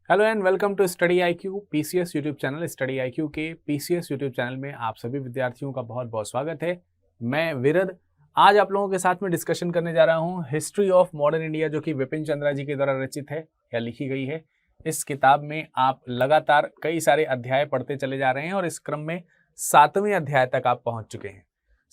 Hello and welcome to study IQ PCS YouTube channel. Study IQ के PCS YouTube channel में आप सभी विद्यार्थियों का बहुत बहुत स्वागत है। मैं विरद आज आप लोगों के साथ में डिस्कशन करने जा रहा हूं हिस्ट्री ऑफ मॉडर्न इंडिया, जो कि विपिन चंद्रा जी के द्वारा रचित है या लिखी गई है। इस किताब में आप लगातार कई सारे अध्याय पढ़ते चले जा रहे हैं और इस क्रम में 7वें अध्याय तक आप पहुंच चुके हैं।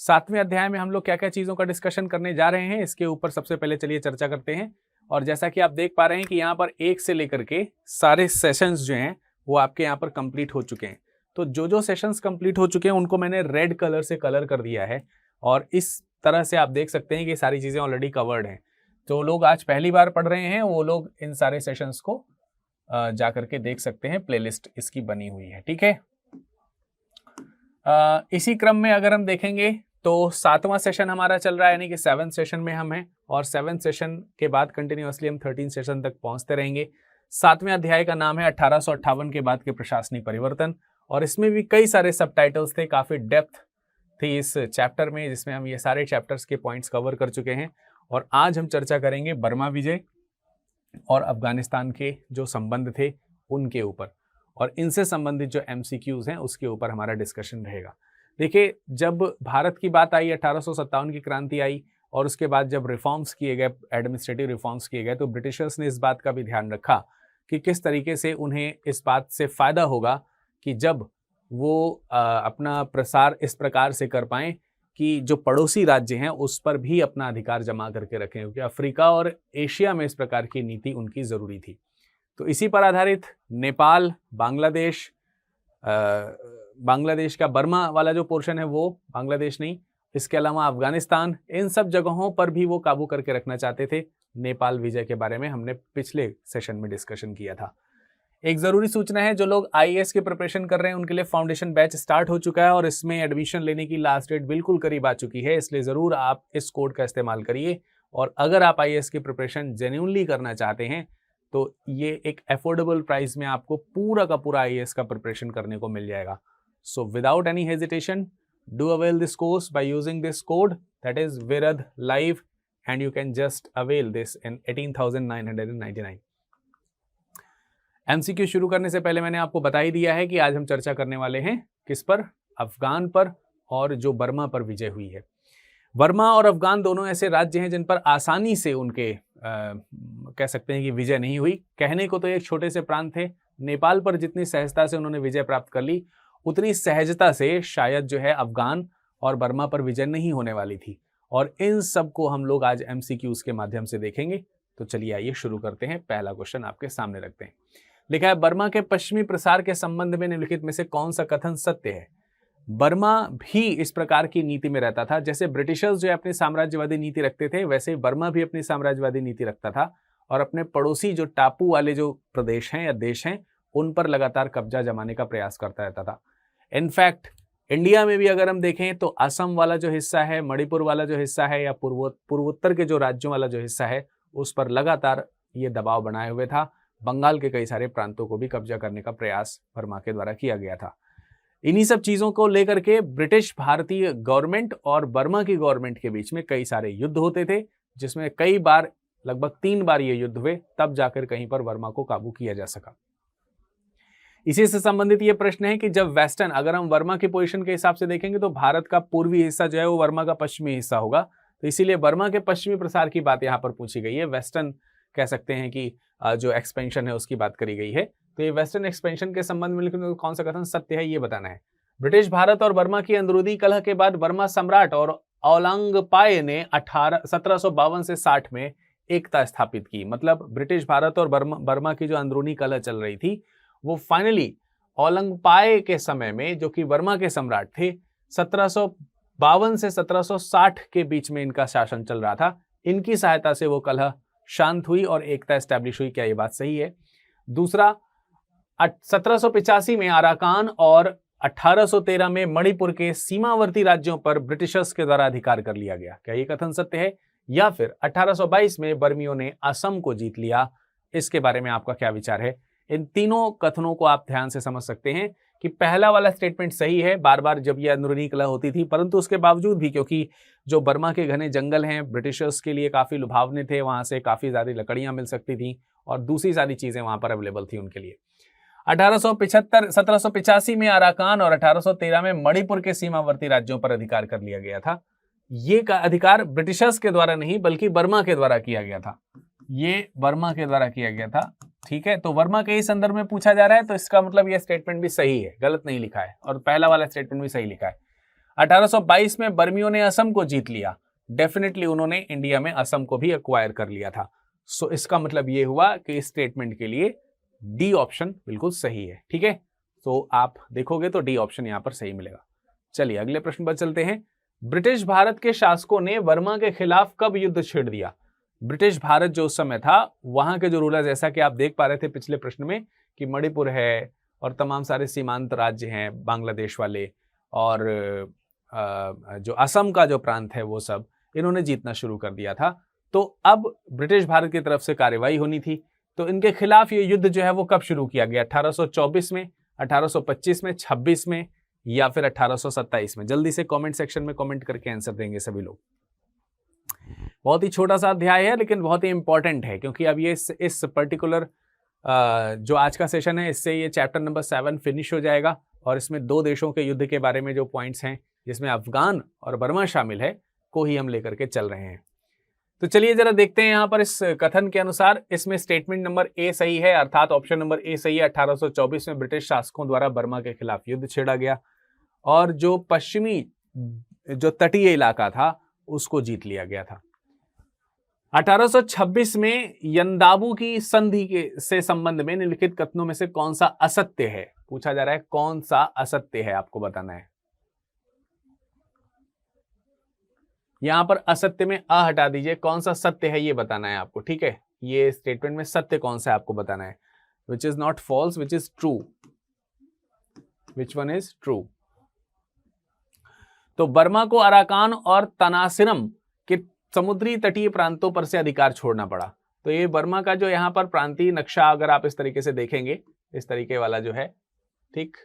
7वें अध्याय में हम लोग क्या क्या चीज़ों का डिस्कशन करने जा रहे हैं, इसके ऊपर सबसे पहले चलिए चर्चा करते हैं। और जैसा कि आप देख पा रहे हैं कि यहाँ पर 1 से लेकर के सारे सेशंस जो हैं वो आपके यहाँ पर कंप्लीट हो चुके हैं। तो जो सेशंस कंप्लीट हो चुके हैं उनको मैंने रेड कलर से कलर कर दिया है और इस तरह से आप देख सकते हैं कि सारी चीज़ें ऑलरेडी कवर्ड हैं। जो लोग आज पहली बार पढ़ रहे हैं वो लोग इन सारे सेशंस को जा करके देख सकते हैं, प्लेलिस्ट इसकी बनी हुई है। ठीक है, इसी क्रम में अगर हम देखेंगे तो 7वां सेशन हमारा चल रहा है, यानी कि 7th सेशन में हम हैं और 7th सेशन के बाद कंटिन्यूअसली हम 13 सेशन तक पहुंचते रहेंगे। 7वें अध्याय का नाम है 1858 के बाद के प्रशासनिक परिवर्तन और इसमें भी कई सारे सबटाइटल्स थे, काफ़ी डेप्थ थी इस चैप्टर में, जिसमें हम ये सारे चैप्टर्स के पॉइंट्स कवर कर चुके हैं। और आज हम चर्चा करेंगे बर्मा विजय और अफगानिस्तान के जो संबंध थे उनके ऊपर, और इनसे संबंधित जो MCQs हैं उसके ऊपर हमारा डिस्कशन रहेगा। देखिए, जब भारत की बात आई, 1857 की क्रांति आई और उसके बाद जब रिफॉर्म्स किए गए, एडमिनिस्ट्रेटिव रिफॉर्म्स किए गए, तो ब्रिटिशर्स ने इस बात का भी ध्यान रखा कि किस तरीके से उन्हें इस बात से फ़ायदा होगा कि जब वो अपना प्रसार इस प्रकार से कर पाएँ कि जो पड़ोसी राज्य हैं उस पर भी अपना अधिकार जमा करके रखें, क्योंकि अफ्रीका और एशिया में इस प्रकार की नीति उनकी ज़रूरी थी। तो इसी पर आधारित नेपाल, बांग्लादेश का बर्मा वाला जो पोर्शन है वो, बांग्लादेश नहीं, इसके अलावा अफगानिस्तान, इन सब जगहों पर भी वो काबू करके रखना चाहते थे। नेपाल विजय के बारे में हमने पिछले सेशन में डिस्कशन किया था। एक ज़रूरी सूचना है, जो लोग IAS की प्रिपरेशन कर रहे हैं उनके लिए फाउंडेशन बैच स्टार्ट हो चुका है और इसमें एडमिशन लेने की लास्ट डेट बिल्कुल करीब आ चुकी है, इसलिए ज़रूर आप इस कोड का इस्तेमाल करिए। और अगर आप IAS की प्रिपरेशन जेन्युइनली करना चाहते हैं तो ये एक अफोर्डेबल प्राइस में आपको पूरा का पूरा IAS का प्रिपरेशन करने को मिल जाएगा। So without any hesitation, do avail this course by using this code, that is VIRAD LIVE, and you can just avail this in 18,999. MCQ शुरू करने से पहले मैंने आपको बता ही दिया है कि आज हम चर्चा करने वाले हैं किस पर, अफगान पर और जो बर्मा पर विजय हुई है। बर्मा और अफगान दोनों ऐसे राज्य हैं जिन पर आसानी से उनके कह सकते हैं कि विजय नहीं हुई। कहने को तो एक छोटे से प्रांत थे, नेपाल पर जितनी सहजता से उन्होंने विजय प्राप्त कर ली उतनी सहजता से शायद जो है अफगान और बर्मा पर विजय नहीं होने वाली थी। और इन सब को हम लोग आज MCQs के माध्यम से देखेंगे। तो चलिए आइए शुरू करते हैं। पहला क्वेश्चन आपके सामने रखते हैं। लिखा है, बर्मा के पश्चिमी प्रसार के संबंध में निम्नलिखित में से कौन सा कथन सत्य है? बर्मा भी इस प्रकार की नीति में रहता था, जैसे ब्रिटिशर्स जो अपनी साम्राज्यवादी नीति रखते थे वैसे ही बर्मा भी अपनी साम्राज्यवादी नीति रखता था और अपने पड़ोसी जो टापू वाले जो प्रदेश हैं या देश हैं उन पर लगातार कब्जा जमाने का प्रयास करता रहता था। इनफैक्ट इंडिया में भी अगर हम देखें तो असम वाला जो हिस्सा है, मणिपुर वाला जो हिस्सा है या पूर्वोत्तर के जो राज्यों वाला जो हिस्सा है उस पर लगातार ये दबाव बनाए हुए था। बंगाल के कई सारे प्रांतों को भी कब्जा करने का प्रयास बर्मा के द्वारा किया गया था। इन्हीं सब चीज़ों को लेकर के ब्रिटिश भारतीय गवर्नमेंट और बर्मा की गवर्नमेंट के बीच में कई सारे युद्ध होते थे, जिसमें कई बार, लगभग 3 बार ये युद्ध हुए, तब जाकर कहीं पर बर्मा को काबू किया जा सका। इसी से संबंधित ये प्रश्न है कि जब वेस्टर्न, अगर हम वर्मा की पोजीशन के हिसाब से देखेंगे तो भारत का पूर्वी हिस्सा जो है वो वर्मा का पश्चिमी हिस्सा होगा, तो इसीलिए बर्मा के पश्चिमी प्रसार की बात यहाँ पर पूछी गई है। वेस्टर्न कह सकते हैं कि जो एक्सपेंशन है उसकी बात करी गई है। तो ये वेस्टर्न एक्सपेंशन के संबंध में कौन सा कथन सत्य है ये बताना है। ब्रिटिश भारत और बर्मा की अंदरूनी कलह के बाद बर्मा सम्राट और औलंगपाय ने 1752 से 60 में एकता स्थापित की। मतलब ब्रिटिश भारत और बर्मा की जो अंदरूनी कलह चल रही थी वो फाइनली औलंगपाय के समय में, जो कि बर्मा के सम्राट थे, 1752 से 1760 के बीच में इनका शासन चल रहा था, इनकी सहायता से वो कलह शांत हुई और एकता एस्टैब्लिश हुई। क्या ये बात सही है? दूसरा, 1785 में अराकान और 1813 में मणिपुर के सीमावर्ती राज्यों पर ब्रिटिशर्स के द्वारा अधिकार कर लिया गया। क्या ये कथन सत्य है? या फिर 1822 में बर्मियों ने असम को जीत लिया? इसके बारे में आपका क्या विचार है? इन तीनों कथनों को आप ध्यान से समझ सकते हैं कि पहला वाला स्टेटमेंट सही है, बार बार जब यह अंदरूनी कलह होती थी, परंतु उसके बावजूद भी क्योंकि जो बर्मा के घने जंगल हैं ब्रिटिशर्स के लिए काफ़ी लुभावने थे, वहाँ से काफ़ी ज़्यादा लकड़ियाँ मिल सकती थी और दूसरी सारी चीज़ें वहाँ पर अवेलेबल थी उनके लिए। 1785 में अराकान और 1813 में मणिपुर के सीमावर्ती राज्यों पर अधिकार कर लिया गया था। ये का अधिकार ब्रिटिशर्स के द्वारा नहीं बल्कि बर्मा के द्वारा किया गया था। ये बर्मा के द्वारा किया गया था, ठीक है। तो बर्मा के ही संदर्भ में पूछा जा रहा है, तो इसका मतलब यह स्टेटमेंट भी सही है, गलत नहीं लिखा है, और पहला वाला स्टेटमेंट भी सही लिखा है। 1822 में बर्मियों ने असम को जीत लिया। डेफिनेटली उन्होंने इंडिया में असम को भी एक्वायर कर लिया था। सो इसका मतलब यह हुआ कि इस स्टेटमेंट के लिए डी ऑप्शन बिल्कुल सही है, ठीक है। तो आप देखोगे तो डी ऑप्शन यहां पर सही मिलेगा। चलिए अगले प्रश्न पर चलते हैं। ब्रिटिश भारत के शासकों ने बर्मा के खिलाफ कब युद्ध छेड़ दिया? ब्रिटिश भारत जो उस समय था, वहां के जो रूलर, जैसा कि आप देख पा रहे थे पिछले प्रश्न में कि मणिपुर है और तमाम सारे सीमांत राज्य हैं बांग्लादेश वाले, और जो असम का जो प्रांत है वो सब इन्होंने जीतना शुरू कर दिया था। तो अब ब्रिटिश भारत की तरफ से कार्रवाई होनी थी, तो इनके खिलाफ ये युद्ध जो है वो कब शुरू किया गया? 1824 में, 1825 में, 26 में या फिर 1827 में? जल्दी से कमेंट सेक्शन में कमेंट करके आंसर देंगे सभी लोग। बहुत ही छोटा सा अध्याय है लेकिन बहुत ही इंपॉर्टेंट है, क्योंकि अब ये इस पर्टिकुलर जो आज का सेशन है इससे ये चैप्टर नंबर 7 फिनिश हो जाएगा, और इसमें दो देशों के युद्ध के बारे में जो पॉइंट्स हैं जिसमें अफगान और बर्मा शामिल है को ही हम लेकर के चल रहे हैं। तो चलिए जरा देखते हैं यहाँ पर इस कथन के अनुसार इसमें स्टेटमेंट नंबर ए सही है, अर्थात ऑप्शन नंबर ए सही है। 1824 में ब्रिटिश शासकों द्वारा बर्मा के खिलाफ युद्ध छेड़ा गया और जो पश्चिमी जो तटीय इलाका था उसको जीत लिया गया था। 1826 में यंदाबू की संधि के से संबंध में निम्नलिखित कथनों में से कौन सा असत्य है? पूछा जा रहा है कौन सा असत्य है, आपको बताना है। यहां पर असत्य में अ हटा दीजिए, कौन सा सत्य है ये बताना है आपको, ठीक है। ये स्टेटमेंट में सत्य कौन सा है आपको बताना है। Which is not false, which is true, which one is true. तो बर्मा को अराकान और तनासिरम के समुद्री तटीय प्रांतों पर से अधिकार छोड़ना पड़ा। तो ये बर्मा का जो यहां पर प्रांतीय नक्शा अगर आप इस तरीके से देखेंगे, इस तरीके वाला जो है, ठीक,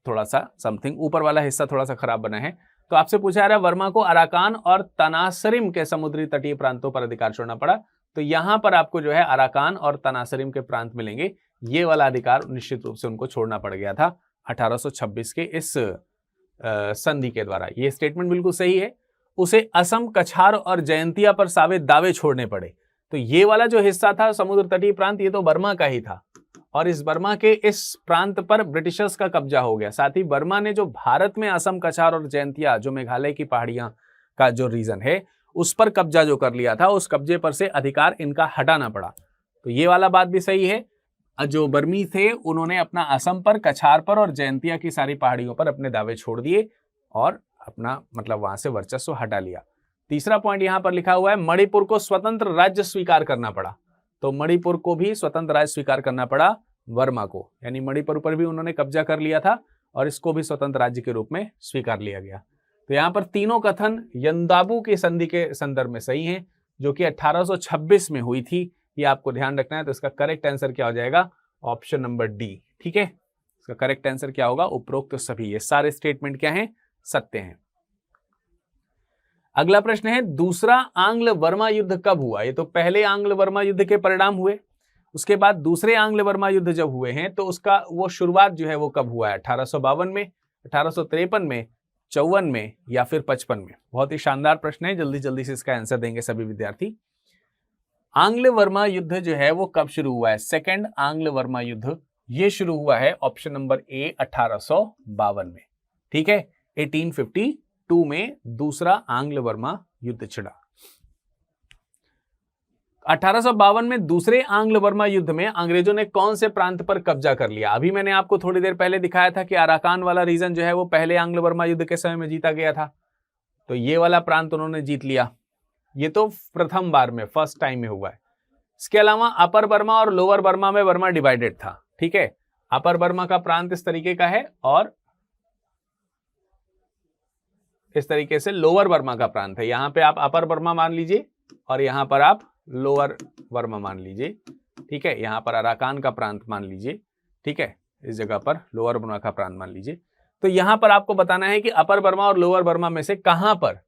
थोड़ा सा समथिंग ऊपर वाला हिस्सा थोड़ा सा खराब बना है। तो आपसे पूछा जा रहा है वर्मा को अराकान और तनासरिम के समुद्री तटीय प्रांतों पर अधिकार छोड़ना पड़ा। तो यहां पर आपको जो है अराकान और तनासरिम के प्रांत मिलेंगे। ये वाला अधिकार निश्चित रूप से उनको छोड़ना पड़ गया था 1826 के इस संधि के द्वारा। ये स्टेटमेंट बिल्कुल सही है। उसे असम, कछार और जयंतिया पर साबित दावे छोड़ने पड़े। तो ये वाला जो हिस्सा था समुद्र तटीय प्रांत, ये तो बर्मा का ही था, और इस बर्मा के इस प्रांत पर ब्रिटिशर्स का कब्जा हो गया। साथ ही बर्मा ने जो भारत में असम, कछार और जयंतिया, जो मेघालय की पहाड़ियां का जो रीजन है, उस पर कब्जा जो कर लिया था, उस कब्जे पर से अधिकार इनका हटाना पड़ा। तो ये वाला बात भी सही है। जो बर्मी थे उन्होंने अपना असम पर, कछार पर और जयंतिया की सारी पहाड़ियों पर अपने दावे छोड़ दिए और अपना मतलब वहां से वर्चस्व हटा लिया। तीसरा पॉइंट यहां पर लिखा हुआ है मणिपुर को स्वतंत्र राज्य स्वीकार करना पड़ा। तो मणिपुर को भी स्वतंत्र राज्य स्वीकार करना पड़ा वर्मा को, यानी मणिपुर पर भी उन्होंने कब्जा कर लिया था और इसको भी स्वतंत्र राज्य के रूप में स्वीकार लिया गया। तो यहाँ पर तीनों कथन यंदाबू की संधि के संदर्भ में सही हैं, जो कि 1826 में हुई थी। ये आपको ध्यान रखना है। तो इसका करेक्ट आंसर क्या हो जाएगा? ऑप्शन नंबर डी, ठीक है। इसका करेक्ट आंसर क्या होगा? उपरोक्त तो सभी ये सारे स्टेटमेंट क्या हैं? सत्य हैं। अगला प्रश्न है दूसरा आंग्ल बर्मा युद्ध कब हुआ? ये तो पहले आंग्ल बर्मा युद्ध के परिणाम हुए, उसके बाद दूसरे आंग्ल बर्मा युद्ध जब हुए हैं तो उसका वो शुरुआत जो है वो कब हुआ है? 1852 में, 1853 में, 54 में या फिर 55 में? बहुत ही शानदार प्रश्न है, जल्दी जल्दी से इसका आंसर देंगे सभी विद्यार्थी। आंग्ल बर्मा युद्ध जो है वो कब शुरू हुआ है? सेकेंड आंग्ल बर्मा युद्ध ये शुरू हुआ है ऑप्शन नंबर ए 1852 में, ठीक है। 1852 में दूसरा आंग्ल बर्मा युद्ध छिड़ा। 1852 में दूसरे आंग्ल बर्मा युद्ध में अंग्रेजों ने कौन से प्रांत पर कब्जा कर लिया? अभी मैंने आपको थोड़ी देर पहले दिखाया था कि अराकान वाला रीजन जो है वो पहले आंग्ल बर्मा युद्ध के समय में जीता गया था। तो ये वाला प्रांत उन्होंने जीत लिया। ये तो प्रथम बार में, फर्स्ट टाइम में हुआ है। इसके अलावा अपर बर्मा और लोअर बर्मा में बर्मा डिवाइडेड था, ठीक है। अपर बर्मा का प्रांत इस तरीके का है और इस तरीके से लोअर बर्मा का प्रांत है। यहां पे आप अपर बर्मा मान लीजिए और यहां पर आप लोअर बर्मा मान लीजिए, ठीक है। यहां पर अराकान का प्रांत मान लीजिए, ठीक है। इस जगह पर लोअर बर्मा का प्रांत मान लीजिए। तो यहां पर आपको बताना है कि अपर बर्मा और लोअर बर्मा में से कहां पर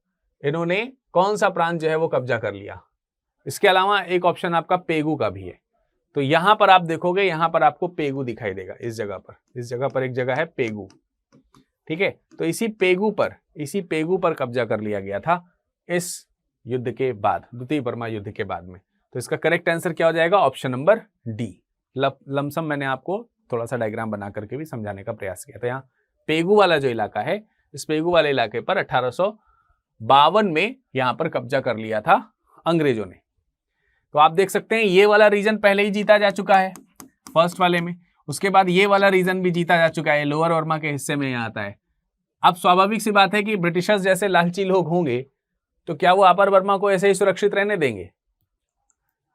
इन्होंने कौन सा प्रांत जो है वो कब्जा कर लिया। इसके अलावा एक ऑप्शन आपका पेगू का भी है। तो यहां पर आप देखोगे, यहां पर आपको पेगू दिखाई देगा, इस जगह पर एक जगह है पेगू, ठीक है। तो इसी पेगू पर कब्जा कर लिया गया था इस युद्ध के बाद, द्वितीय बर्मा युद्ध के बाद में। तो इसका करेक्ट आंसर क्या हो जाएगा, ऑप्शन नंबर डी। लमसम मैंने आपको थोड़ा सा डायग्राम बना करके भी समझाने का प्रयास किया। तो यहाँ पेगू वाला जो इलाका है, इस पेगू वाले इलाके पर 1852 में यहां पर कब्जा कर लिया था अंग्रेजों ने। तो आप देख सकते हैं ये वाला रीजन पहले ही जीता जा चुका है फर्स्ट वाले में, उसके बाद ये वाला रीजन भी जीता जा चुका है, लोअर बर्मा के हिस्से में यहाँ आता है। अब स्वाभाविक सी बात है कि ब्रिटिशर्स जैसे लालची लोग होंगे तो क्या वो अपर बर्मा को ऐसे ही सुरक्षित रहने देंगे?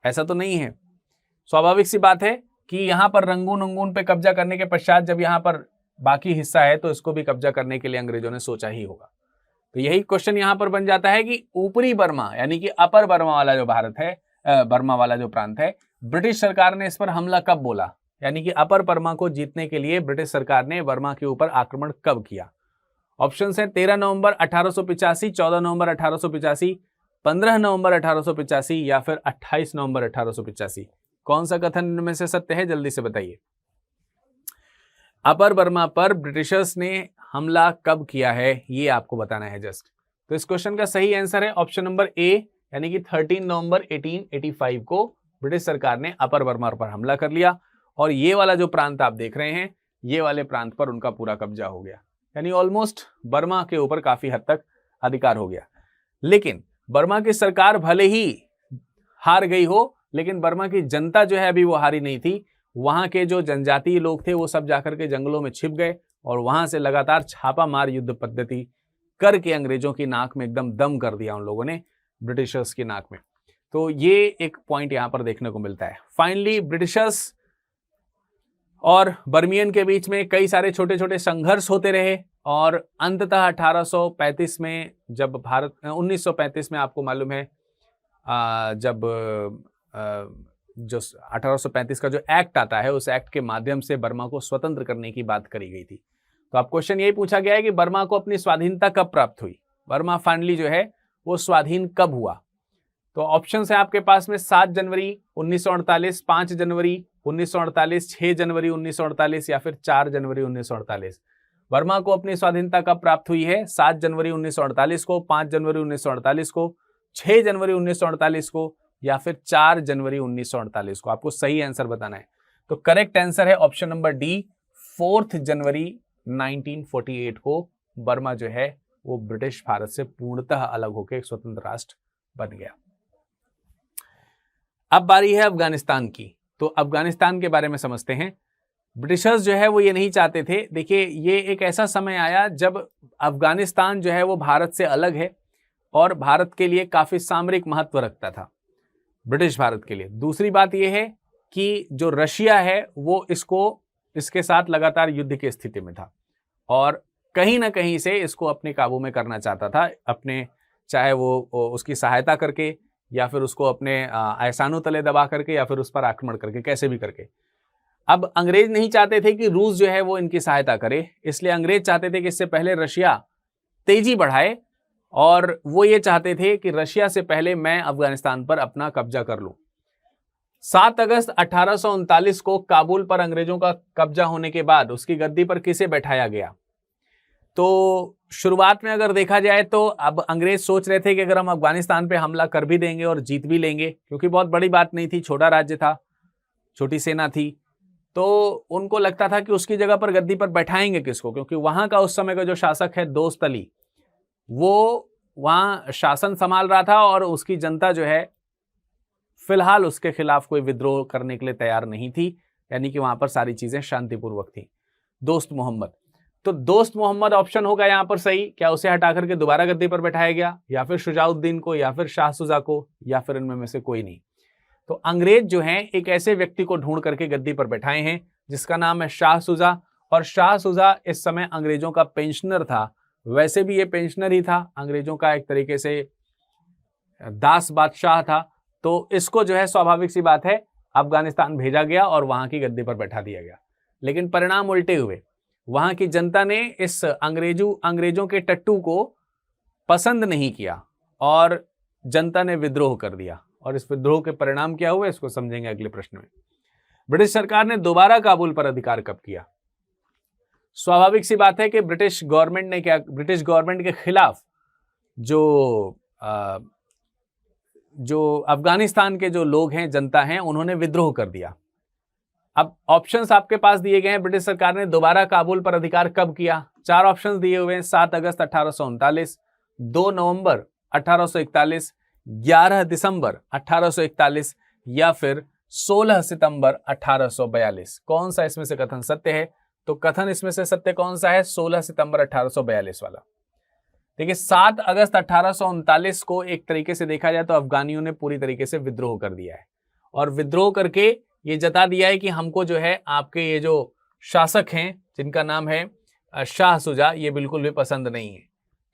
ऐसा तो नहीं है। स्वाभाविक सी बात है कि यहाँ पर रंगून पे कब्जा करने के पश्चात जब यहाँ पर बाकी हिस्सा है तो इसको भी कब्जा करने के लिए अंग्रेजों ने सोचा ही होगा। तो यही क्वेश्चन यहाँ पर बन जाता है कि ऊपरी बर्मा यानी कि अपर बर्मा वाला जो भारत है, बर्मा वाला जो प्रांत है, ब्रिटिश सरकार ने इस पर हमला कब बोला, यानी कि अपर बर्मा को जीतने के लिए ब्रिटिश सरकार ने बर्मा के ऊपर आक्रमण कब किया। ऑप्शन है 13 नवंबर 1885, 14 नवंबर 1885, 15 नवंबर 1885 या फिर 28 नवंबर 1885। कौन सा कथन इनमें से सत्य है, जल्दी से बताइए। अपर बर्मा पर ब्रिटिशर्स ने हमला कब किया है ये आपको बताना है जस्ट। तो इस क्वेश्चन का सही आंसर है ऑप्शन नंबर ए, यानी कि 13 नवंबर 1885 को ब्रिटिश सरकार ने अपर बर्मा पर हमला कर लिया और ये वाला जो प्रांत आप देख रहे हैं, ये वाले प्रांत पर उनका पूरा कब्जा हो गया, यानी ऑलमोस्ट बर्मा के ऊपर काफी हद तक अधिकार हो गया। लेकिन बर्मा की सरकार भले ही हार गई हो, लेकिन बर्मा की जनता जो है अभी वो हारी नहीं थी। वहां के जो जनजातीय लोग थे वो सब जाकर के जंगलों में छिप गए और वहां से लगातार छापा मार युद्ध पद्धति करके अंग्रेजों की नाक में एकदम दम कर दिया उन लोगों ने, ब्रिटिशर्स की नाक में। तो ये एक पॉइंट यहां पर देखने को मिलता है। फाइनली ब्रिटिशर्स और बर्मियन के बीच में कई सारे छोटे छोटे संघर्ष होते रहे और अंततः 1835 में जब 1935 में आपको मालूम है जब जो 1835 का जो एक्ट आता है, उस एक्ट के माध्यम से बर्मा को स्वतंत्र करने की बात करी गई थी। तो अब क्वेश्चन यही पूछा गया है कि बर्मा को अपनी स्वाधीनता कब प्राप्त हुई, बर्मा फाइनली जो है वो स्वाधीन कब हुआ। तो ऑप्शन है आपके पास में 7 जनवरी 1948, 5 जनवरी 1948, 6 जनवरी 1948 या फिर 4 जनवरी 1948। बर्मा को अपनी स्वाधीनता कब प्राप्त हुई है, 7 जनवरी 1948 को, 5 जनवरी 1948 को, 6 जनवरी 1948 को या फिर 4 जनवरी 1948 को। आपको सही आंसर बताना है। तो करेक्ट आंसर है ऑप्शन नंबर डी, 4 जनवरी 1948 को बर्मा जो है वो ब्रिटिश भारत से पूर्णतः अलग होकर एक स्वतंत्र राष्ट्र बन गया। अब बारी है अफगानिस्तान की। तो अफगानिस्तान के बारे में समझते हैं। ब्रिटिशर्स जो है वो ये नहीं चाहते थे। देखिए, ये एक ऐसा समय आया जब अफगानिस्तान जो है वो भारत से अलग है और भारत के लिए काफी सामरिक महत्व रखता था, ब्रिटिश भारत के लिए। दूसरी बात यह है कि जो रशिया है वो इसके साथ लगातार युद्ध की स्थिति में था और कहीं ना कहीं से इसको अपने काबू में करना चाहता था, अपने चाहे वो उसकी सहायता करके या फिर उसको अपने ऐसानों तले दबा करके या फिर उस पर आक्रमण करके, कैसे भी करके। अब अंग्रेज नहीं चाहते थे कि रूस जो है वो इनकी सहायता करे, इसलिए अंग्रेज चाहते थे कि इससे पहले रशिया तेजी बढ़ाए और वो ये चाहते थे कि रशिया से पहले मैं अफगानिस्तान पर अपना कब्जा कर लूं। 7 अगस्त 1839 को काबुल पर अंग्रेजों का कब्जा होने के बाद उसकी गद्दी पर किसे बैठाया गया? तो शुरुआत में अगर देखा जाए तो अब अंग्रेज सोच रहे थे कि अगर हम अफगानिस्तान पे हमला कर भी देंगे और जीत भी लेंगे, क्योंकि बहुत बड़ी बात नहीं थी, छोटा राज्य था, छोटी सेना थी, तो उनको लगता था कि उसकी जगह पर गद्दी पर बैठाएंगे किसको, क्योंकि वहां का उस समय का जो शासक है दोस्त अली, वो वहां शासन संभाल रहा था और उसकी जनता जो है फिलहाल उसके खिलाफ कोई विद्रोह करने के लिए तैयार नहीं थी, यानी कि वहां पर सारी चीजें शांतिपूर्वक थी। दोस्त मोहम्मद, तो दोस्त मोहम्मद ऑप्शन होगा यहां पर सही। क्या उसे हटा करके दोबारा गद्दी पर बैठाया गया, या फिर शुजाउद्दीन को, या फिर शाह सुजा को, या फिर इनमें में से कोई नहीं? तो अंग्रेज जो हैं एक ऐसे व्यक्ति को ढूंढ करके गद्दी पर बैठाए हैं जिसका नाम है शाह सुजा। और शाह सुजा इस समय अंग्रेजों का पेंशनर था। वैसे भी ये पेंशनर ही था, अंग्रेजों का एक तरीके से दास बादशाह था। तो इसको जो है स्वाभाविक सी बात है अफगानिस्तान भेजा गया और वहां की गद्दी पर बैठा दिया गया। लेकिन परिणाम उल्टे हुए। वहां की जनता ने इस अंग्रेजों के टट्टू को पसंद नहीं किया और जनता ने विद्रोह कर दिया। और इस विद्रोह के परिणाम क्या हुए इसको समझेंगे अगले प्रश्न में। ब्रिटिश सरकार ने दोबारा काबुल पर अधिकार कब किया? स्वाभाविक सी बात है कि ब्रिटिश गवर्नमेंट के खिलाफ जो अफगानिस्तान के जो लोग हैं, जनता हैं, उन्होंने विद्रोह कर दिया। अब ऑप्शंस आपके पास दिए गए हैं। ब्रिटिश सरकार ने दोबारा काबुल पर अधिकार कब किया? 4 ऑप्शंस दिए हुए हैं। 7 अगस्त 1839, 2 नवंबर 1841, 11 दिसंबर 1841 या फिर 16 सितंबर 1842। कौन सा इसमें से कथन सत्य है? तो कथन इसमें से सत्य कौन सा है? 16 सितंबर 1842 वाला। देखिए 7 अगस्त 1839 को एक तरीके से देखा जाए तो अफगानियों ने पूरी तरीके से विद्रोह कर दिया है और विद्रोह करके ये जता दिया है कि हमको जो है आपके ये जो शासक हैं जिनका नाम है शाह शुजा, ये बिल्कुल भी पसंद नहीं है।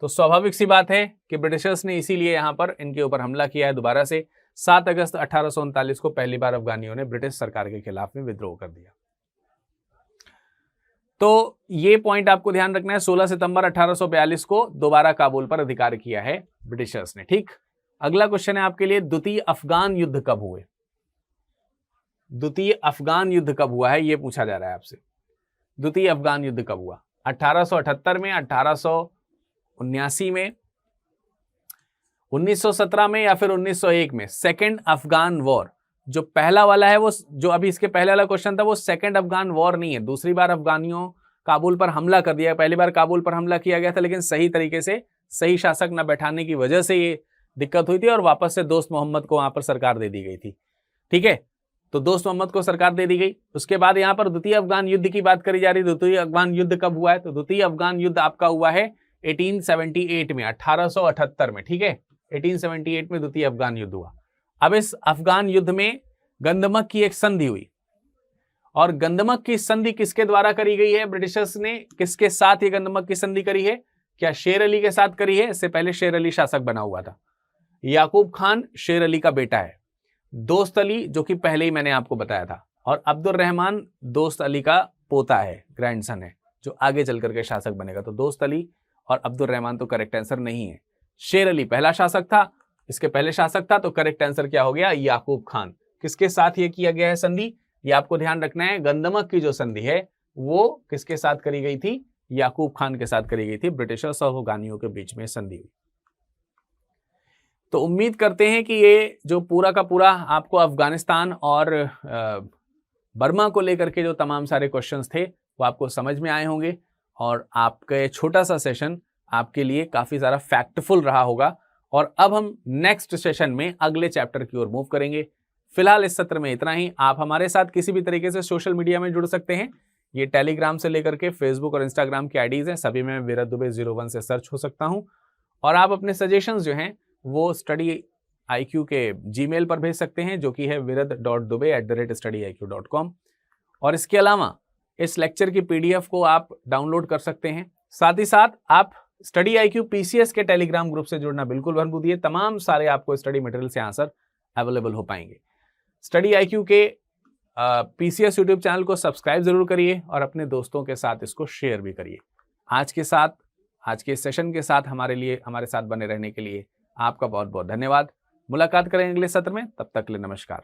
तो स्वाभाविक सी बात है कि ब्रिटिशर्स ने इसीलिए यहाँ पर इनके ऊपर हमला किया है दोबारा से। 7 अगस्त 1839 को पहली बार अफगानियों ने ब्रिटिश सरकार के खिलाफ में विद्रोह कर दिया। तो ये पॉइंट आपको ध्यान रखना है। 16 सितंबर 1842 को दोबारा काबुल पर अधिकार किया है ब्रिटिशर्स ने। ठीक, अगला क्वेश्चन है आपके लिए, द्वितीय अफगान युद्ध कब हुए? द्वितीय अफगान युद्ध कब हुआ है ये पूछा जा रहा है आपसे। द्वितीय अफगान युद्ध कब हुआ? 1878 में, 1879 में, 1917 में या फिर 1901 में? Second Afghan war. जो पहला वाला है वो, जो अभी इसके पहले वाला क्वेश्चन था, वो सेकेंड अफगान वॉर नहीं है। दूसरी बार अफगानियों काबुल पर हमला कर दिया। पहली बार काबुल पर हमला किया गया था लेकिन सही तरीके से सही शासक न बैठाने की वजह से ये दिक्कत हुई थी और वापस से दोस्त मोहम्मद को वहां पर सरकार दे दी गई थी। ठीक है, तो दोस्त मोहम्मद को सरकार दे दी गई। उसके बाद यहाँ पर द्वितीय अफगान युद्ध की बात करी जा रही है। द्वितीय अफगान युद्ध कब हुआ है? तो द्वितीय अफगान युद्ध आपका हुआ है 1878 में, 1878 में। ठीक है, 1878 में द्वितीय अफगान युद्ध हुआ। अब इस अफगान युद्ध में गंदमक की एक संधि हुई और गंदमक की संधि किसके द्वारा करी गई है? ब्रिटिशर्स ने किसके साथ ये गंदमक की संधि करी है? क्या शेर अली के साथ करी है? इससे पहले शेर अली शासक बना हुआ था। याकूब खान शेर अली का बेटा है, दोस्त अली जो कि पहले ही मैंने आपको बताया था, और अब्दुल रहमान दोस्त अली का पोता है, ग्रैंडसन है, जो आगे चल करके शासक बनेगा। तो दोस्त अली और अब्दुल रहमान तो करेक्ट आंसर नहीं है। शेर अली पहला शासक था, इसके पहले शासक था, तो करेक्ट आंसर क्या हो गया? याकूब खान। किसके साथ ये किया गया है संधि? ये आपको ध्यान रखना है। गंदमक की जो संधि है वो किसके साथ करी गई थी? याकूब खान के साथ करी गई थी। ब्रिटिशर्स और अफगानियों के बीच में संधि हुई। तो उम्मीद करते हैं कि ये जो पूरा का पूरा आपको अफगानिस्तान और बर्मा को लेकर के जो तमाम सारे क्वेश्चंस थे वो आपको समझ में आए होंगे और आपका छोटा सा सेशन आपके लिए काफी सारा फैक्टफुल रहा होगा। और अब हम नेक्स्ट सेशन में अगले चैप्टर की ओर मूव करेंगे। फिलहाल इस सत्र में इतना ही। आप हमारे साथ किसी भी तरीके से सोशल मीडिया में जुड़ सकते हैं। ये टेलीग्राम से लेकर के फेसबुक और इंस्टाग्राम की आईडीज हैं, सभी में विरत दुबे 01 से सर्च हो सकता हूं। और आप अपने सजेशंस जो हैं वो स्टडी IQ के जीमेल पर भेज सकते हैं, जो कि है virad.dube@studiiq.com। और इसके अलावा इस लेक्चर की PDF को आप डाउनलोड कर सकते हैं। साथ ही साथ आप स्टडी IQ PCS के टेलीग्राम ग्रुप से जुड़ना बिल्कुल मत भूलिए। तमाम सारे आपको स्टडी मटेरियल से आंसर अवेलेबल हो पाएंगे। स्टडी IQ के PCS यूट्यूब चैनल को सब्सक्राइब जरूर करिए और अपने दोस्तों के साथ इसको शेयर भी करिए। आज के सेशन के साथ हमारे साथ बने रहने के लिए आपका बहुत बहुत धन्यवाद। मुलाकात करेंगे अगले सत्र में, तब तक के लिए नमस्कार।